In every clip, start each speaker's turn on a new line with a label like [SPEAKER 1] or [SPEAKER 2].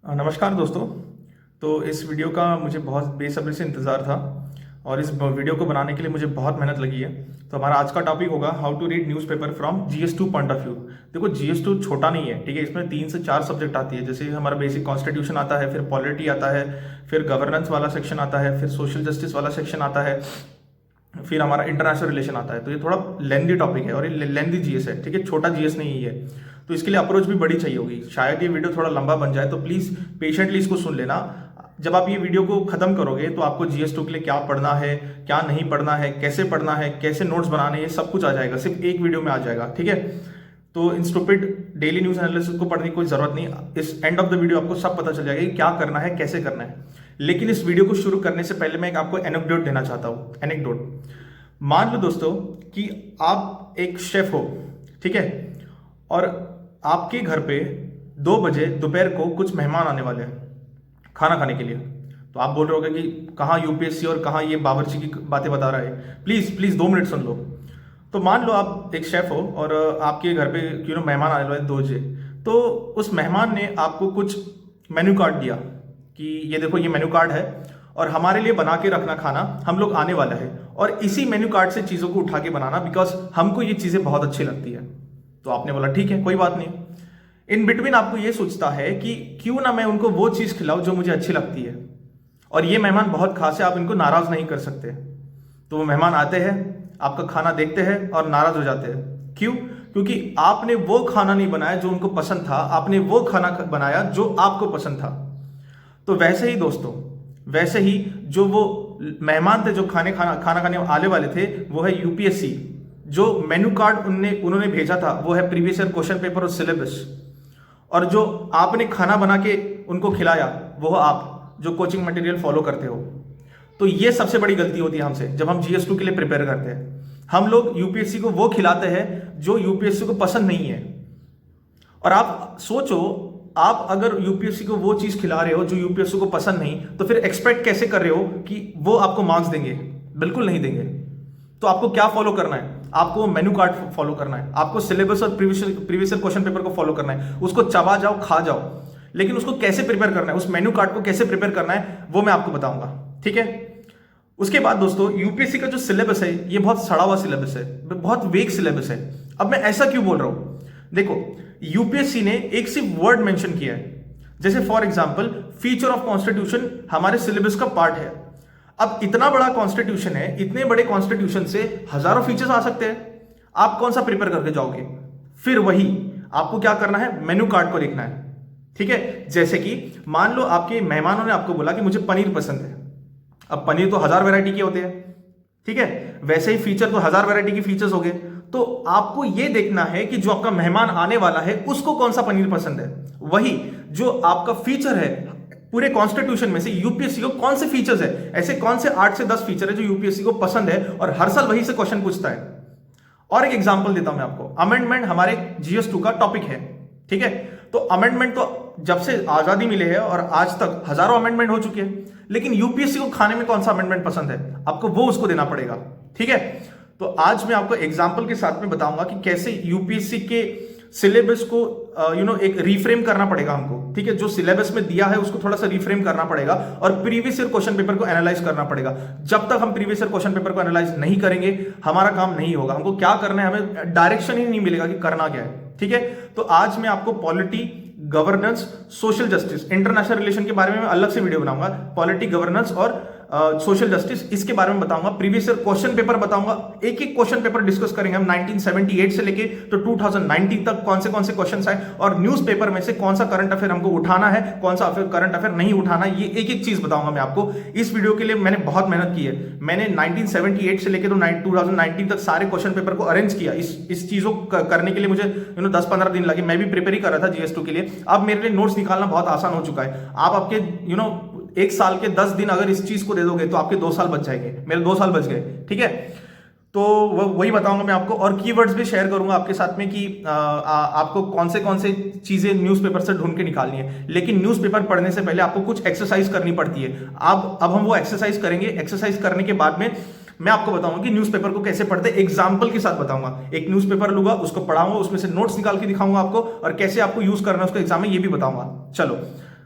[SPEAKER 1] नमस्कार दोस्तों। तो इस वीडियो का मुझे बहुत बेसब्री से इंतज़ार था और इस वीडियो को बनाने के लिए मुझे बहुत मेहनत लगी है। तो हमारा आज का टॉपिक होगा how to read newspaper from GS2 point of view. देखो GS2 छोटा नहीं है, ठीक है। इसमें 3 से 4 सब्जेक्ट आती है, जैसे हमारा बेसिक कॉन्स्टिट्यूशन आता है, फिर पॉलिटी आता है, फिर गवर्नेंस वाला सेक्शन आता है, फिर सोशल जस्टिस वाला सेक्शन आता है, फिर हमारा इंटरनेशनल रिलेशन आता है। तो ये थोड़ा लेंदी टॉपिक है और ये लेंदी जीएस है, ठीक है। छोटा जीएस नहीं है। तो इसके लिए अप्रोच भी बड़ी चाहिए होगी। शायद ये वीडियो थोड़ा लंबा बन जाए, तो प्लीज़ पेशेंटली इसको सुन लेना। जब आप ये वीडियो को खत्म करोगे तो आपको GS2 के लिए क्या पढ़ना है, क्या नहीं पढ़ना है, कैसे पढ़ना है, कैसे नोट्स बनाने हैं, सब कुछ आ जाएगा, सिर्फ एक वीडियो में आ जाएगा, ठीक है। तो इन स्टूपिड डेली न्यूज़ एनालिसिस को पढ़ने की कोई ज़रूरत नहीं। इस एंड ऑफ द वीडियो आपको सब पता चल जाएगा कि क्या करना है, कैसे करना है। लेकिन इस वीडियो को शुरू करने से पहले मैं आपको एनेक्डोट देना चाहता हूँ। एनेक्डोट, मान लो दोस्तों कि आप एक शेफ हो, ठीक है, और आपके घर पे 2 बजे दोपहर को कुछ मेहमान आने वाले हैं खाना खाने के लिए। तो आप बोल रहे होगे कि कहाँ यूपीएससी और कहाँ ये बावर्ची की बातें बता रहा है। प्लीज़ प्लीज़ 2 मिनट सुन लो। तो मान लो आप एक शेफ हो और आपके घर पे मेहमान आने वाले 2 बजे। तो उस मेहमान ने आपको कुछ मेन्यू कार्ड दिया कि ये देखो, ये मेन्यू कार्ड है और हमारे लिए बना के रखना खाना, हम लोग आने वाला है, और इसी मेन्यू कार्ड से चीज़ों को उठा के बनाना, बिकॉज हमको ये चीज़ें बहुत अच्छी लगती है। तो आपने बोला ठीक है, कोई बात नहीं। इन बिटवीन आपको ये सोचता है कि क्यों ना मैं उनको वो चीज़ खिलाऊं जो मुझे अच्छी लगती है, और ये मेहमान बहुत खास है, आप इनको नाराज़ नहीं कर सकते। तो वो मेहमान आते हैं, आपका खाना देखते हैं और नाराज़ हो जाते हैं। क्यों? क्योंकि आपने वो खाना नहीं बनाया जो उनको पसंद था, आपने वो खाना बनाया जो आपको पसंद था। तो वैसे ही दोस्तों, वैसे ही जो वो मेहमान थे जो खाना खाने आने वाले थे, वो है यूपीएससी। जो मेन्यू कार्ड उन्होंने भेजा था वो है प्रीवियस ईयर क्वेश्चन पेपर और सिलेबस, और जो आपने खाना बना के उनको खिलाया वो आप जो कोचिंग मटेरियल फॉलो करते हो। तो ये सबसे बड़ी गलती होती है हमसे जब हम GS2 के लिए प्रिपेयर करते हैं। हम लोग यूपीएससी को वो खिलाते हैं जो यूपीएससी को पसंद नहीं है। और आप सोचो, आप अगर यूपीएससी को वो चीज खिला रहे हो जो यूपीएससी को पसंद नहीं, तो फिर एक्सपेक्ट कैसे कर रहे हो कि वो आपको मार्क्स देंगे? बिल्कुल नहीं देंगे। तो आपको क्या फॉलो करना है? आपको मेन्यू कार्ड फॉलो करना है, आपको सिलेबस और प्रीवियस क्वेश्चन पेपर को फॉलो करना है। उसको चबा जाओ, खा जाओ, लेकिन उसको कैसे प्रिपेयर करना है, उस मेन्यू कार्ड को कैसे प्रिपेयर करना है, वो मैं आपको बताऊंगा, ठीक है। उसके बाद दोस्तों, यूपीएससी का जो सिलेबस है ये बहुत सड़ा हुआ सिलेबस है, बहुत वेग सिलेबस है। अब मैं ऐसा क्यों बोल रहा हूं? देखो, यूपीएससी ने एक सिर्फ वर्ड मेंशन किया है, जैसे for example feature of constitution हमारे सिलेबस का पार्ट है। अब इतना बड़ा कॉन्स्टिट्यूशन है, इतने बड़े कॉन्स्टिट्यूशन से हजारों फीचर्स आ सकते हैं। आप कौन सा प्रिपेयर करके जाओगे? फिर वही आपको क्या करना है, मेन्यू कार्ड को लिखना है, ठीक है। जैसे कि मान लो आपके मेहमानों ने आपको बोला कि मुझे पनीर पसंद है। अब पनीर तो 1000 वैरायटी के होते हैं, ठीक है। वैसे ही फीचर तो 1000 वैरायटी के फीचर्स हो गए। तो आपको यह देखना है कि जो आपका मेहमान आने वाला है उसको कौन सा पनीर पसंद है। वही जो आपका फीचर है पूरे कॉन्स्टिट्यूशन में से यूपीएससी को कौन से फीचर्स है, ऐसे कौन से 8 से 10 फीचर है जो यूपीएससी को पसंद है, और हर साल वही से क्वेश्चन पूछता है। और एक एग्जांपल देता हूं मैं आपको। अमेंडमेंट हमारे GS2 का टॉपिक है, ठीक है। तो अमेंडमेंट तो जब से आजादी मिले है और आज तक हजारों अमेंडमेंट हो चुके हैं, लेकिन यूपीएससी को खाने में कौन सा अमेंडमेंट पसंद है, आपको वो उसको देना पड़ेगा, ठीक है। तो आज मैं आपको एग्जांपल के साथ में बताऊंगा कि कैसे यूपीएससी के सिलेबस को एक रिफ्रेम करना पड़ेगा हमको, ठीक है। जो सिलेबस में दिया है उसको थोड़ा सा रिफ्रेम करना पड़ेगा और प्रीवियस ईयर क्वेश्चन पेपर को एनालाइज करना पड़ेगा। जब तक हम प्रीवियस ईयर क्वेश्चन पेपर को एनालाइज नहीं करेंगे, हमारा काम नहीं होगा। हमको क्या करना है, हमें डायरेक्शन ही नहीं मिलेगा कि करना क्या है, ठीक है। तो आज मैं आपको polity, governance, social justice, international relation के बारे में मैं अलग से वीडियो बनाऊंगा। पॉलिटी, गवर्नेंस और सोशल जस्टिस, इसके बारे में बताऊंगा। प्रीवियस ईयर क्वेश्चन पेपर बताऊंगा, एक एक क्वेश्चन पेपर डिस्कस करेंगे हम। 1978 से लेके तो 2019 तक कौन से क्वेश्चन आए, और न्यूज़पेपर में से कौन सा करंट अफेयर हमको उठाना है, कौन सा करंट अफेयर नहीं उठाना है, ये एक एक चीज बताऊंगा मैं आपको। इस वीडियो के लिए मैंने बहुत मेहनत की है। मैंने 1978 से लेके तो 2019 तक सारे क्वेश्चन पेपर को अरेंज किया। इस चीजों करने के लिए मुझे 10-15 दिन लगे। मैं भी प्रिपेयर ही कर रहा था GS2 के लिए। अब मेरे लिए नोट्स निकालना बहुत आसान हो चुका है। आप आपके एक साल के 10 दिन अगर इस चीज को दे दोगे तो आपके 2 साल बच जाएंगे। मेरे 2 साल बच गए, ठीक है। तो वही बताऊंगा मैं आपको, और कीवर्ड्स भी शेयर करूंगा आपके साथ में कि आपको कौन से चीजें न्यूज़पेपर से ढूंढ के निकालनी है। लेकिन न्यूज़पेपर पढ़ने से पहले आपको कुछ एक्सरसाइज करनी पड़ती है। अब हम वो एक्सरसाइज करेंगे। एक्सरसाइज करने के बाद में मैं आपको बताऊंगा कि न्यूज़पेपर को कैसे पढ़ते, एग्जाम्पल के साथ बताऊंगा। एक न्यूज़पेपर लूंगा, उसको पढ़ाऊंगा, उसमें से नोट्स निकाल के दिखाऊंगा आपको, और कैसे आपको यूज करना है उसको एग्जाम में, ये भी बताऊंगा। चलो,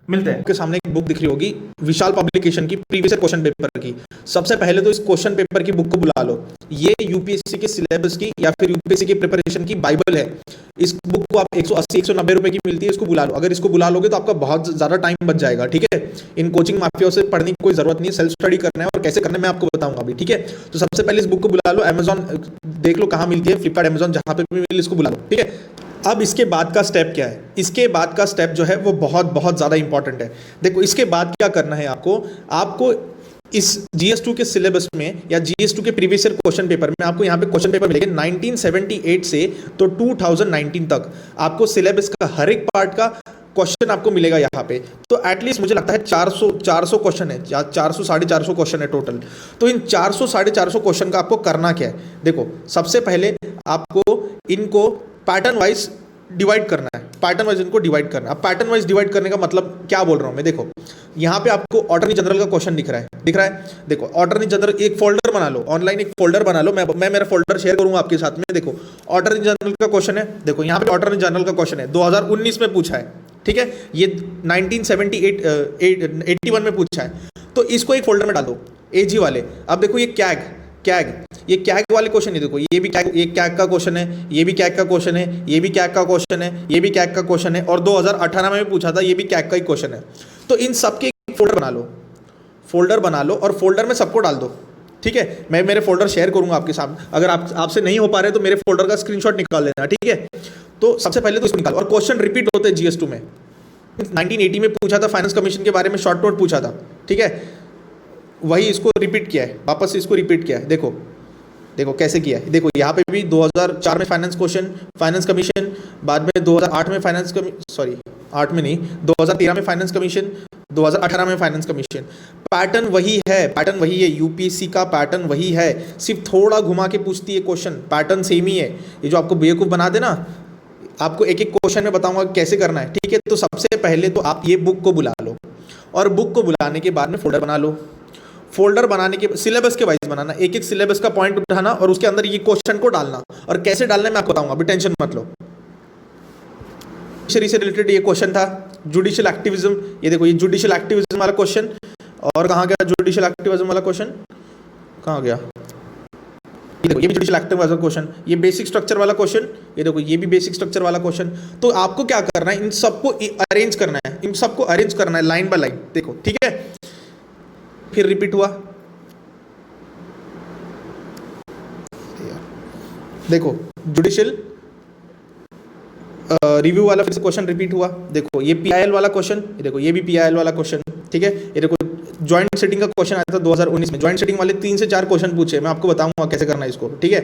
[SPEAKER 1] मिलते हैं।
[SPEAKER 2] आपके सामने एक बुक दिख रही होगी विशाल पब्लिकेशन की, प्रीवियस क्वेश्चन पेपर की। सबसे पहले तो इस क्वेश्चन पेपर की बुक को बुला लो। ये यूपीएससी के सिलेबस की या फिर यूपीएससी की प्रिपरेशन की बाइबल है। इस बुक को आप 180 190 रुपए की मिलती है, इसको बुला लो। अगर इसको बुला लोगे तो आपका बहुत ज्यादा टाइम बच जाएगा, ठीक है। इन कोचिंग माफियाओं से पढ़ने की कोई जरूरत नहीं है, सेल्फ स्टडी करना है और कैसे करना है मैं आपको बताऊंगा अभी, ठीक है। तो सबसे पहले इस बुक को बुला लो। अमेजॉन देख लो कहाँ मिलती है, फ्लिपकार्ट, अमेजॉन, जहां पे भी मिले इसको बुला लो, ठीक है। अब इसके बाद का स्टेप क्या है? इसके बाद का स्टेप जो है वो बहुत बहुत ज़्यादा इंपॉर्टेंट है। देखो इसके बाद क्या करना है आपको इस GS2 के सिलेबस में या GS2 के प्रीवियस ईयर क्वेश्चन पेपर में आपको यहाँ पे क्वेश्चन पेपर मिलेंगे 1978 से तो 2019 तक। आपको सिलेबस का हर एक पार्ट का क्वेश्चन आपको मिलेगा यहाँ पे। तो एटलीस्ट मुझे लगता है 400 क्वेश्चन है, 400 450 क्वेश्चन है टोटल। तो इन 400 450 क्वेश्चन का आपको करना क्या है? देखो सबसे पहले आपको इनको पैटर्न वाइज डिवाइड करना है। पैटर्न वाइज इनको डिवाइड करना है। अब पैटर्न वाइज डिवाइड करने का मतलब क्या बोल रहा हूँ मैं? देखो यहाँ पे आपको अटॉर्नी जनरल का क्वेश्चन दिख रहा है। देखो अटॉर्नी जनरल, एक फोल्डर बना लो, ऑनलाइन एक फोल्डर बना लो। मैं मेरा फोल्डर शेयर करूंगा आपके साथ में। देखो अटॉर्नी जनरल का क्वेश्चन है। देखो यहाँ पे अटॉर्नी जनरल का क्वेश्चन है, 2019 में पूछा है, ठीक है। ये 1981 में पूछा है। तो इसको एक फोल्डर में डाल दो, एजी वाले। अब देखो ये ये कैग वाले क्वेश्चन है। देखो ये कैग का क्वेश्चन है, ये भी कैग का क्वेश्चन है, ये भी कैग का क्वेश्चन है, ये भी कैग का क्वेश्चन है, और 2018 में भी पूछा था, ये भी कैग का ही क्वेश्चन है। तो इन सबके फोल्डर बना लो और फोल्डर में सबको डाल दो, ठीक है। मैं मेरे फोल्डर शेयर करूंगा आपके सामने। अगर आपसे नहीं हो पा रहे तो मेरे फोल्डर का स्क्रीनशॉट निकाल लेना, ठीक है। तो सबसे पहले तो इसको निकालो। और क्वेश्चन रिपीट होते हैं GS2 में। 1980 में पूछा था, फाइनेंस कमीशन के बारे में शॉर्ट नोट पूछा था, ठीक है। वही इसको रिपीट किया है, वापस से इसको रिपीट किया है। देखो कैसे किया है। देखो यहाँ पे भी 2004 में फाइनेंस कमीशन, बाद में 2008 में 8 में नहीं, 2013 में फाइनेंस कमीशन, 2018 में फाइनेंस कमीशन। पैटर्न वही है, यूपीएससी का पैटर्न वही है, सिर्फ थोड़ा घुमा के पूछती है क्वेश्चन। पैटर्न सेम ही है। ये जो आपको बेवकूफ़ बना दे ना, आपको एक एक क्वेश्चन में बताऊंगा कैसे करना है, ठीक है। तो सबसे पहले तो आप ये बुक को बुला लो, और बुक को बुलाने के बाद में फोल्डर बना लो। फोल्डर बनाने के सिलेबस के वाइज बनाना, एक एक सिलेबस का पॉइंट उठाना और उसके अंदर ये क्वेश्चन को डालना। और कैसे डालना है मैं आपको बताऊंगा, अभी टेंशन मत लो। जुडिशरी से रिलेटेड ये क्वेश्चन था, जुडिशियल एक्टिविज्म। ये देखो ये जुडिशियल एक्टिविज्म वाला क्वेश्चन, और कहाँ गया जुडिशियल एक्टिविज्म वाला क्वेश्चन, कहाँ गया? ये देखो ये भी जुडिशियल एक्टिविज्म वाला क्वेश्चन, ये बेसिक स्ट्रक्चर वाला क्वेश्चन, ये देखो ये भी बेसिक स्ट्रक्चर वाला क्वेश्चन। तो आपको क्या करना है, इन सबको अरेंज करना है, लाइन बाय लाइन। देखो ठीक है, फिर रिपीट हुआ। देखो जुडिशियल रिव्यू वाला फिर से क्वेश्चन रिपीट हुआ। देखो ये PIL वाला क्वेश्चन, देखो ये भी PIL वाला क्वेश्चन, ठीक है। ये देखो ज्वाइंट सेटिंग का क्वेश्चन आया था 2019 में। ज्वाइंट सेटिंग वाले 3 से 4 क्वेश्चन पूछे, मैं आपको बताऊंगा कैसे करना है इसको, ठीक है।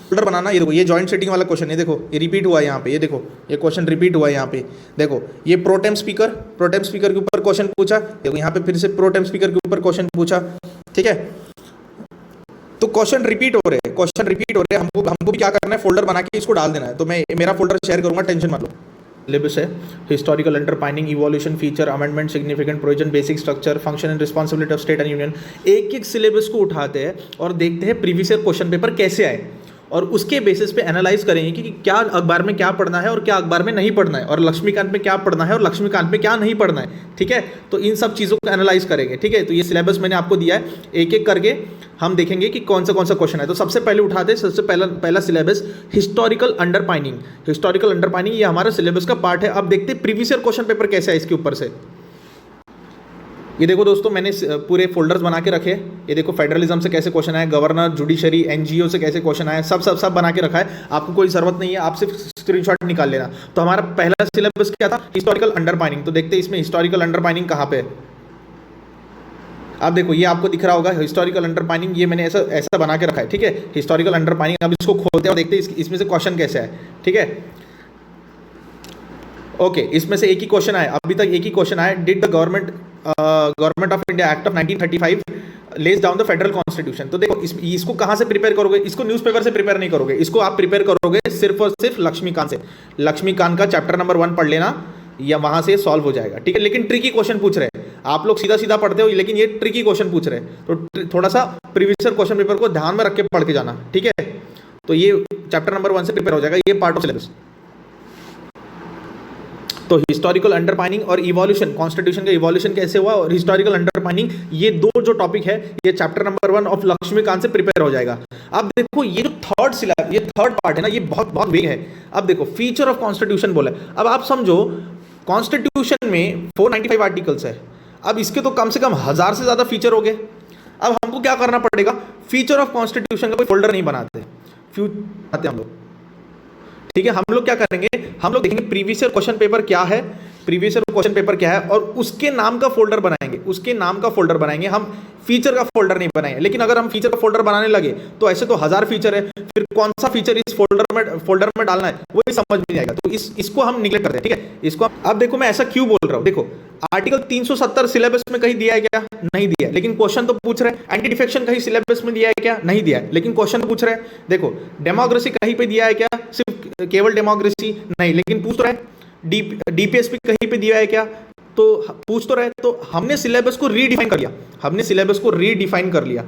[SPEAKER 2] फोल्डर बनाना, ये देखो ये ज्वाइंट सेटिंग वाला क्वेश्चन है, देखो ये रिपीट हुआ है यहाँ पे। ये देखो ये क्वेश्चन रिपीट हुआ है यहाँ पे। देखो ये प्रोटेम स्पीकर के ऊपर क्वेश्चन पूछा। देखो यहाँ पे फिर से प्रोटेम स्पीकर के ऊपर क्वेश्चन पूछा, ठीक है। तो क्वेश्चन रिपीट हो रहे हैं। हमको भी क्या करना है, फोल्डर बना के इसको डाल देना है। तो मैं मेरा फोल्डर शेयर करूंगा, टेंशन मत लो। सिलेबस है historical underpinning, evolution, feature, amendment, significant provision, basic structure, function and responsibility of state and union. एक एक सिलेबस को उठाते हैं और देखते हैं प्रीवियस ईयर क्वेश्चन पेपर कैसे आए, और उसके बेसिस पे एनालाइज करेंगे कि क्या अखबार में क्या पढ़ना है और क्या अखबार में नहीं पढ़ना है, और लक्ष्मीकांत में क्या पढ़ना है और लक्ष्मीकांत में क्या नहीं पढ़ना है, ठीक है। तो इन सब चीज़ों को एनालाइज करेंगे, ठीक है। तो ये सिलेबस मैंने आपको दिया है, एक एक करके हम देखेंगे कि कौन सा क्वेश्चन है। तो सबसे पहले उठाते हैं, सबसे पहला सिलेबस हिस्टोरिकल अंडरपाइनिंग। ये हमारा सिलेबस का पार्ट है। अब देखते हैं प्रीवियस ईयर क्वेश्चन पेपर कैसे है इसके ऊपर से। ये देखो दोस्तों, मैंने पूरे फोल्डर्स बना के रखे। ये देखो फेडरलिज्म से कैसे क्वेश्चन आए, गवर्नर, जुडिशरी, NGO से कैसे क्वेश्चन आए, सब बना के रखा है। आपको कोई जरूरत नहीं है, आप सिर्फ स्क्रीनशॉट निकाल लेना। तो हमारा पहला सिलेबस क्या था, हिस्टोरिकल अंडरपाइनिंग। तो देखते हैं इसमें हिस्टोरिकल अंडरपाइनिंग कहाँ पे है। आप देखो ये आपको दिख रहा होगा हिस्टोरिकल अंडरपाइनिंग, ये मैंने ऐसा बना के रखा है, ठीक है। हिस्टोरिकल अंडरपाइनिंग, अब इसको खोलते हैं और देखते हैं इसमें से क्वेश्चन कैसे है, ठीक है। ओके, इसमें से एक ही क्वेश्चन आया, अभी तक एक ही क्वेश्चन आया। Did the government of India act of 1935 lays down the federal constitution. तो देखो इसको कहाँ से प्रिपेयर करोगे, इसको न्यूज़पेपर से प्रिपेयर नहीं करोगे, इसको आप प्रिपेयर करोगे सिर्फ और सिर्फ लक्ष्मीकांत से। लक्ष्मीकांत का चैप्टर नंबर 1 पढ़ लेना, या वहां से सॉल्व हो जाएगा, ठीक है। लेकिन ट्रिकी क्वेश्चन पूछ रहे हैं, आप लोग सीधा सीधा पढ़ते हो, लेकिन ये ट्रिकी क्वेश्चन पूछ रहे हैं। तो थोड़ा सा प्रीवियस ईयर क्वेश्चन पेपर को ध्यान में रख के पढ़ के जाना, ठीक है। तो ये चैप्टर नंबर 1 से प्रिपेयर हो जाएगा, ये पार्ट ऑफ सिलेबस। तो हिस्टोरिकल अंडरपाइनिंग और इवोल्यूशन, कॉन्स्टिट्यूशन का इवोल्यूशन कैसे हुआ और हिस्टोरिकल अंडरपाइनिंग, ये दो जो टॉपिक है ये चैप्टर नंबर 1 ऑफ लक्ष्मीकांत से प्रिपेयर हो जाएगा। अब देखो ये जो थर्ड पार्ट है ना, ये बहुत बहुत वेग है। अब देखो फीचर ऑफ कॉन्स्टिट्यूशन बोला है। अब आप समझो कॉन्स्टिट्यूशन में 495 आर्टिकल्स है। अब इसके तो कम से कम 1000 से ज्यादा फीचर हो गए। अब हमको क्या करना पड़ेगा, फीचर ऑफ कॉन्स्टिट्यूशन का कोई फोल्डर नहीं बनाते हम लोग, ठीक है। हम लोग क्या करेंगे, हम लोग देखेंगे प्रीवियस ईयर क्वेश्चन पेपर क्या है, प्रीवियस ईयर क्वेश्चन पेपर क्या है, और उसके नाम का फोल्डर बनाएंगे, उसके नाम का फोल्डर बनाएंगे। हम फीचर का फोल्डर नहीं बनाएंगे। लेकिन अगर हम फीचर का फोल्डर बनाने लगे तो ऐसे तो 1000 फीचर है, फिर कौन सा फीचर इस फोल्डर में डालना है वही समझ में नहीं आएगा। तो इसको हम निगलेक्ट करते हैं, ठीक है। इसको अब देखो मैं ऐसा क्यों बोल रहा हूं, देखो आर्टिकल 370 सिलेबस में कहीं दिया है क्या, नहीं दिया है, लेकिन क्वेश्चन तो पूछ रहे हैं। एंटी डिफेक्शन कहीं सिलेबस में दिया है क्या, नहीं दिया है, लेकिन क्वेश्चन तो पूछ रहे हैं। देखो डेमोक्रेसी कहीं पे दिया है क्या, सिर्फ केवल डेमोक्रेसी नहीं, लेकिन पूछ तो रहे। डीपीएसपी कहीं पे दिया है क्या, तो पूछ तो रहे। तो हमने सिलेबस को रीडिफाइन कर लिया,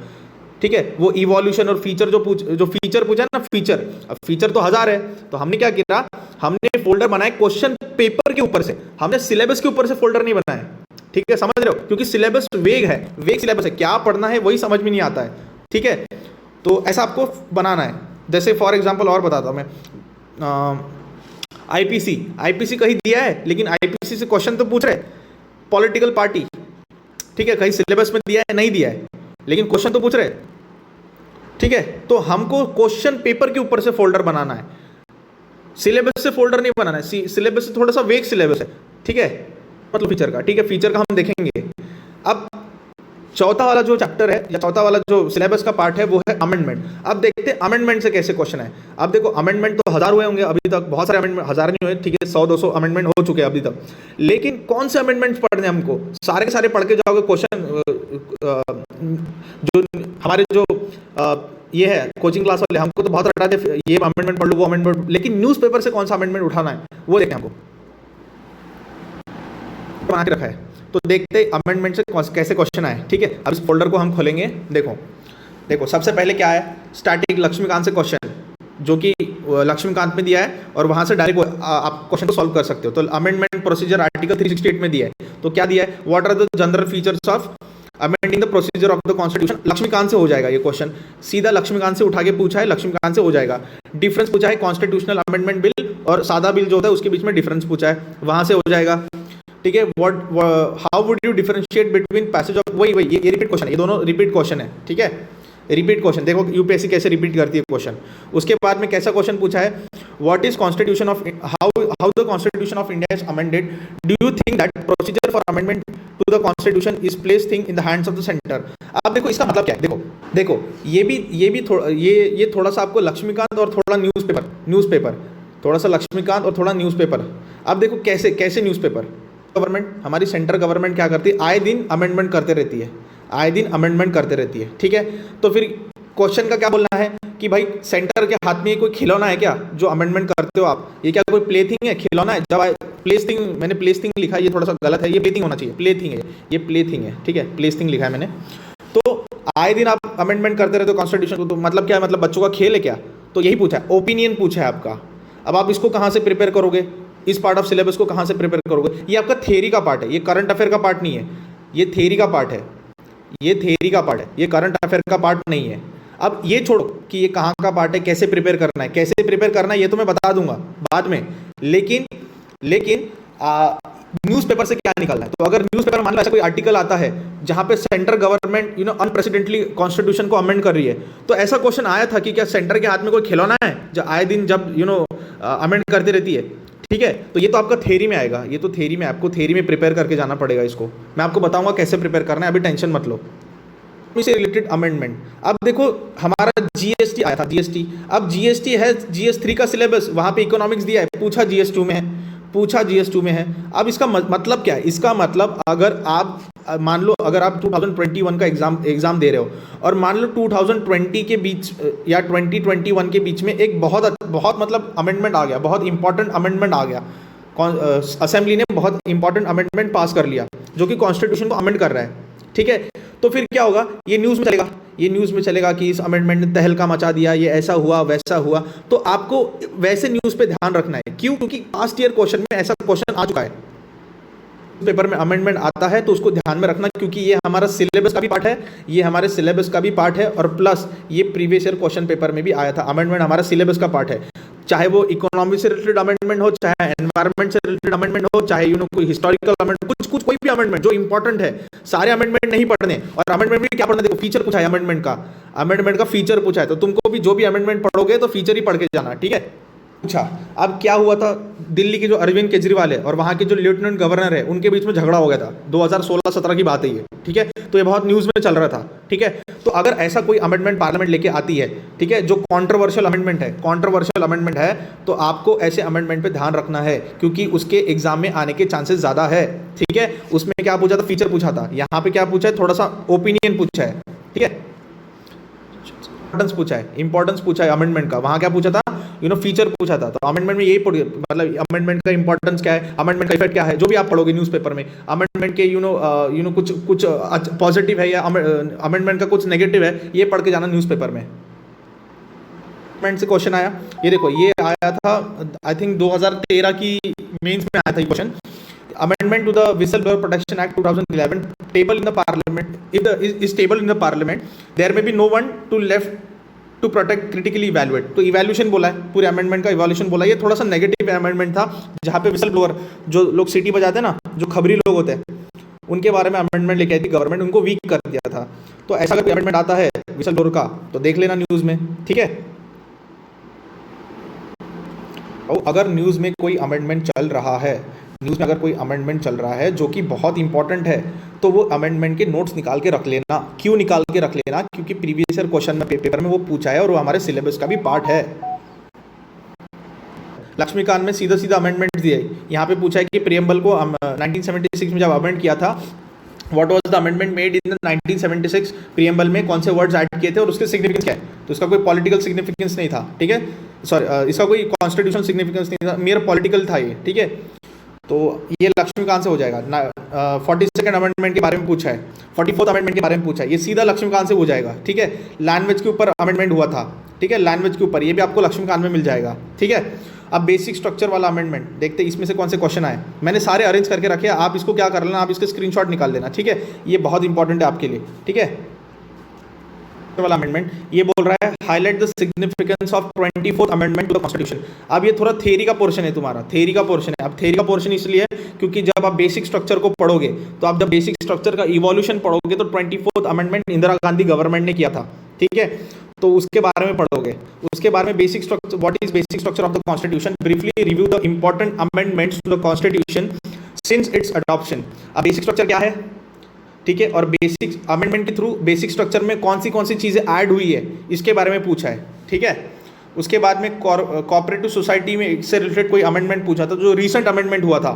[SPEAKER 2] ठीक है। वो इवोल्यूशन और फीचर जो फीचर पूछा ना, अब फीचर तो 1000 है, तो हमने क्या किया, हमने फोल्डर बनाया क्वेश्चन पेपर के ऊपर से, हमने सिलेबस के ऊपर से फोल्डर नहीं बनाया, ठीक है। समझ रहे हो, क्योंकि सिलेबस वेग सिलेबस है, क्या पढ़ना है वही समझ में नहीं आता है, ठीक है। तो ऐसा आपको बनाना है। जैसे फॉर एग्जांपल और बताता हूं मैं, आईपीसी कहीं दिया है, लेकिन आईपीसी से क्वेश्चन तो पूछ रहे। पॉलिटिकल पार्टी, ठीक है, कहीं सिलेबस में दिया है, नहीं दिया है, लेकिन क्वेश्चन तो पूछ रहे, ठीक है। तो हमको क्वेश्चन पेपर के ऊपर से फोल्डर बनाना है, सिलेबस से फोल्डर नहीं बनाना है। सिलेबस से थोड़ा सा वेग सिलेबस है, ठीक है, मतलब फीचर का, ठीक है। फीचर का हम देखेंगे। अब चौथा वाला जो चैप्टर है या चौथा वाला जो सिलेबस का पार्ट है वो है अमेंडमेंट। अब देखते हैं अमेंडमेंट से कैसे क्वेश्चन है। अब देखो अमेंडमेंट तो 1000 हुए होंगे अभी तक, बहुत सारे अमेंडमेंट, 1000 नहीं हुए, ठीक है, 100-200 अमेंडमेंट हो चुके हैं अभी तक। लेकिन कौन से अमेंडमेंट्स पढ़ने हमको, सारे के सारे पढ़ के जाओगे क्वेश्चन, जो हमारे जो ये है कोचिंग क्लास वाले, हमको तो बहुत रटाते, ये अमेंडमेंट पढ़ लो, वो अमेंडमेंट, लेकिन न्यूज़पेपर से कौन सा अमेंडमेंट उठाना है वो देखें, हमको बना के रखा है। तो देखते अमेंडमेंट से कैसे क्वेश्चन आए, ठीक है। अब इस फोल्डर को हम खोलेंगे। देखो सबसे पहले क्या है, स्टैटिक लक्ष्मीकांत से क्वेश्चन, जो कि लक्ष्मीकांत में दिया है, और वहां से डायरेक्ट आप क्वेश्चन को सॉल्व कर सकते हो। तो अमेंडमेंट प्रोसीजर आर्टिकल 368 में दिया है। तो क्या दिया है, what are the general features of amending the procedure of the constitution. Laxmikant से हो जाएगा ये क्वेश्चन, सीधा लक्ष्मीकांत से उठा के पूछा है, लक्ष्मीकांत से हो जाएगा। डिफरेंस पूछा है कॉन्स्टिट्यूशनल अमेंडमेंट बिल और सादा बिल जो होता है उसके बीच में डिफरेंस पूछा है, वहां से हो जाएगा, ठीक है। How would you differentiate between passage of, वही ये रिपीट क्वेश्चन है, ये दोनों रिपीट क्वेश्चन है, ठीक है। रिपीट क्वेश्चन देखो यूपीएससी कैसे रिपीट करती है क्वेश्चन। उसके बाद में कैसा क्वेश्चन पूछा है, what is constitution of, how the constitution of India is amended, do you think that procedure for amendment to the constitution is place thing in the hands of the centre. अब देखो इसका मतलब क्या है, देखो ये भी थोड़ा ये थोड़ा सा आपको लक्ष्मीकांत और थोड़ा न्यूज़पेपर, थोड़ा सा लक्ष्मीकांत और थोड़ा न्यूज़पेपर। अब देखो कैसे न्यूज़पेपर, गवर्नमेंट, हमारी सेंट्रल गवर्नमेंट क्या करती है, आए दिन अमेंडमेंट करते रहती है, ठीक है। तो फिर क्वेश्चन का क्या बोलना है कि भाई सेंटर के हाथ में कोई खिलौना है क्या जो अमेंडमेंट करते हो आप, ये क्या कोई प्ले थिंग है, खिलौना है। जब प्लेस थिंग, मैंने प्लेस थिंग लिखा है, ये थोड़ा सा गलत है, ये प्ले थिंग होना चाहिए, प्ले थिंग है, ये प्ले थिंग है, ठीक है, प्लेस थिंग लिखा है मैंने। तो आए दिन आप अमेंडमेंट करते रहते हो कॉन्स्टिट्यूशन को, तो मतलब क्या है, मतलब बच्चों का खेल है क्या। तो यही पूछा है, ओपिनियन पूछा है आपका। अब आप इसको कहाँ से प्रिपेयर करोगे, इस पार्ट ऑफ सिलेबस को कहाँ से प्रिपेयर करोगे। ये आपका थ्योरी का पार्ट है, ये करंट अफेयर का पार्ट नहीं है, ये थ्योरी का पार्ट है, ये करंट अफेयर का पार्ट नहीं है। अब ये छोड़ो कि ये कहाँ का पार्ट है, कैसे प्रिपेयर करना है ये तो मैं बता दूंगा बाद में। लेकिन न्यूज़पेपर से क्या निकालना है। तो अगर न्यूज़पेपर मान लो ऐसा कोई आर्टिकल आता है जहाँ पे सेंट्रल गवर्नमेंट अनप्रेसिडेंटली कॉन्स्टिट्यूशन को अमेंड कर रही है, तो ऐसा क्वेश्चन आया था कि क्या सेंटर के हाथ में कोई खिलौना है जो आए दिन जब अमेंड करती रहती है, ठीक है। तो ये तो आपका थ्योरी में आएगा, ये तो थ्योरी में, आपको थ्योरी में प्रिपेयर करके जाना पड़ेगा। इसको मैं आपको बताऊंगा कैसे प्रिपेयर करना है, अभी टेंशन मत लो। से रिलेटेड अमेंडमेंट, अब देखो हमारा जीएसटी आया था, अब जीएसटी है, GS3 का सिलेबस, वहाँ पे इकोनॉमिक्स दिया है, पूछा GS2 में है। अब इसका मतलब क्या है, इसका मतलब अगर आप मान लो अगर आप 2021 का एग्जाम दे रहे हो और मान लो 2020 के बीच या 2021 के बीच में एक बहुत मतलब अमेंडमेंट आ गया, बहुत इंपॉर्टेंट अमेंडमेंट आ गया, असेंबली ने बहुत इंपॉर्टेंट अमेंडमेंट पास कर लिया जो कि कॉन्स्टिट्यूशन को अमेंड कर रहा है, ठीक है। तो फिर क्या होगा, ये न्यूज़ में चलेगा, ये न्यूज़ में चलेगा कि इस अमेंडमेंट ने तहलका मचा दिया, ये ऐसा हुआ वैसा हुआ, तो आपको वैसे न्यूज़ पे ध्यान रखना है। क्यों? क्योंकि पास्ट ईयर क्वेश्चन में ऐसा क्वेश्चन आ चुका है, पेपर में अमेंडमेंट आता है तो उसको ध्यान में रखना, क्योंकि ये हमारा सिलेबस का भी पार्ट है, ये हमारे सिलेबस का भी पार्ट है, और प्लस ये प्रीवियस ईयर क्वेश्चन पेपर में भी आया था। अमेंडमेंट हमारा सिलेबस का पार्ट है, चाहे वो इकोनॉमी से रिलेटेड अमेंडमेंट हो, चाहे एनवायरमेंट से रिलेटेड अमेंडमेंट हो, चाहे कोई हिस्टोरिकल अमेंडमेंट, कुछ कोई भी अमेंडमेंट जो इंपॉर्टेंट है, सारे अमेंडमेंट नहीं पढ़ने। और अमेंडमेंट में क्या पढ़ना, देखो फीचर पूछा है अमेंडमेंट का फीचर पूछा है, तो तुमको भी जो भी अमेंडमेंट पढ़ोगे तो फीचर ही पढ़ के जाना, ठीक है। अच्छा, अब क्या हुआ था, दिल्ली के जो अरविंद केजरीवाल है और वहाँ के जो लेफ्टिनेंट गवर्नर है, उनके बीच में झगड़ा हो गया था। 2016-17 की बात है ये, ठीक है। तो ये बहुत न्यूज़ में चल रहा था, ठीक है। तो अगर ऐसा कोई अमेंडमेंट पार्लियामेंट लेके आती है, ठीक है, जो कॉन्ट्रोवर्शियल अमेंडमेंट है, तो आपको ऐसे अमेंडमेंट पे ध्यान रखना है, क्योंकि उसके एग्जाम में आने के चांसेस ज़्यादा है, ठीक है। उसमें क्या पूछा था, फीचर पूछा था, यहाँ पे क्या पूछा है, थोड़ा सा ओपिनियन पूछा है, ठीक है, इंपॉर्टेंस पूछा है अमेंडमेंट का। वहाँ क्या पूछा था, फीचर पूछा था। तो अमेंडमेंट में यही मतलब अमेंडमेंट का इंपॉर्टेंस क्या है, अमेंडमेंट का इफेक्ट क्या है, जो भी आप पढ़ोगे न्यूज़पेपर में, अमेंडमेंट के कुछ पॉजिटिव है या अमेंडमेंट का कुछ नेगेटिव है, ये पढ़ के जाना न्यूज़पेपर में। अमेंडमेंट से क्वेश्चन आया, ये देखो, ये आया था आई थिंक 2013 की मेंस में आया था ये question. Amendment to the Whistleblower Protection Act 2011 table in the parliament, if is table in the parliament, there may be no one to left to protect critically evaluate। तो evaluation बोला है, पूरे amendment का evaluation बोला है। ये थोड़ा सा नेगेटिव अमेंडमेंट था, जहाँ पे विसल ब्लोअर, जो लोग सीटी बजाते हैं ना, जो खबरी लोग होते हैं, उनके बारे में अमेंडमेंट लेके आई थी गवर्नमेंट, उनको वीक कर दिया था। तो ऐसा अगर अमेंडमेंट आता है विसल ब्लोअर का, तो देख लेना न्यूज़ में, ठीक है। और अगर न्यूज़ में कोई अमेंडमेंट चल रहा है, जो कि बहुत इंपॉर्टेंट है, तो वो अमेंडमेंट के नोट्स निकाल के रख लेना। क्यों निकाल के रख लेना? क्योंकि प्रीवियस ईयर क्वेश्चन में पेपर में वो पूछा है और वो हमारे सिलेबस का भी पार्ट है। लक्ष्मीकांत में सीधा सीधा अमेंडमेंट दिए, यहाँ पे पूछा है कि प्रियम्बल को 1976 में जब अमेंड किया था, what was the amendment made in 1976, preamble में कौन से वर्ड्स ऐड किए थे और उसके सिग्निफिकेंस क्या है। तो इसका कोई पॉलिटिकल सिग्निफिकेंस नहीं था, ठीक है, सॉरी, इसका कोई कॉन्स्टिट्यूशनल सिग्निफिकेंस नहीं था, मेयर पॉलिटिकल था ये, ठीक है। तो ये लक्ष्मीकांत से हो जाएगा। 42nd अमेंडमेंट के बारे में पूछा है, 44th अमेंडमेंट के बारे में पूछा है, ये सीधा लक्ष्मीकांत से हो जाएगा, ठीक है। लैंग्वेज के ऊपर अमेंडमेंट हुआ था, ठीक है, लैंग्वेज के ऊपर, ये भी आपको लक्ष्मीकांत में मिल जाएगा, ठीक है। अब बेसिक स्ट्रक्चर वाला अमेंडमेंट देखते हैं इसमें से कौन से क्वेश्चन आए। मैंने सारे अरेंज करके रखे, आप इसको क्या कर लेना, आप इसके स्क्रीनशॉट निकाल लेना, ठीक है। ये बहुत इंपॉर्टेंट है आपके लिए, ठीक है। वाला अमेंडमेंट ये बोल रहा है, highlight the significance of 24th amendment to the constitution. अब ये थोड़ा थ्योरी का पोर्शन है, तुम्हारा थ्योरी का पोर्शन है। अब थ्योरी का पोर्शन इसलिए है क्योंकि जब आप बेसिक स्ट्रक्चर को पढ़ोगे, तो आप जब बेसिक स्ट्रक्चर का इवोल्यूशन पढ़ोगे, तो 24th amendment Indira Gandhi government ने किया था, ठीक है। तो उसके बारे में पढ़ोगे, उसके बारे में basic structure, what is basic structure of the constitution, briefly review the important amendments to the constitution since its adoption. अब बेसिक स्ट्रक्चर क्या है, ठीक है, और बेसिक अमेंडमेंट के थ्रू बेसिक स्ट्रक्चर में कौन सी चीज़ें ऐड हुई है, इसके बारे में पूछा है, ठीक है। उसके बाद में कोऑपरेटिव सोसाइटी में से रिलेटेड कोई अमेंडमेंट पूछा था, जो रिसेंट अमेंडमेंट हुआ था,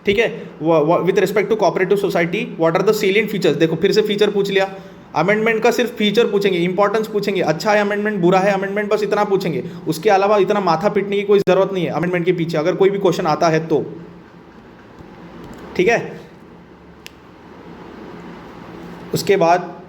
[SPEAKER 2] ठीक है, with respect to cooperative society, what are the salient features. देखो फिर से फीचर पूछ लिया, अमेंडमेंट का सिर्फ फीचर पूछेंगे, इंपॉर्टेंस पूछेंगे, अच्छा है अमेंडमेंट, बुरा है अमेंडमेंट, बस इतना पूछेंगे। उसके अलावा इतना माथा पीटने की कोई ज़रूरत नहीं है अमेंडमेंट के पीछे, अगर कोई भी क्वेश्चन आता है तो, ठीक है। उसके बाद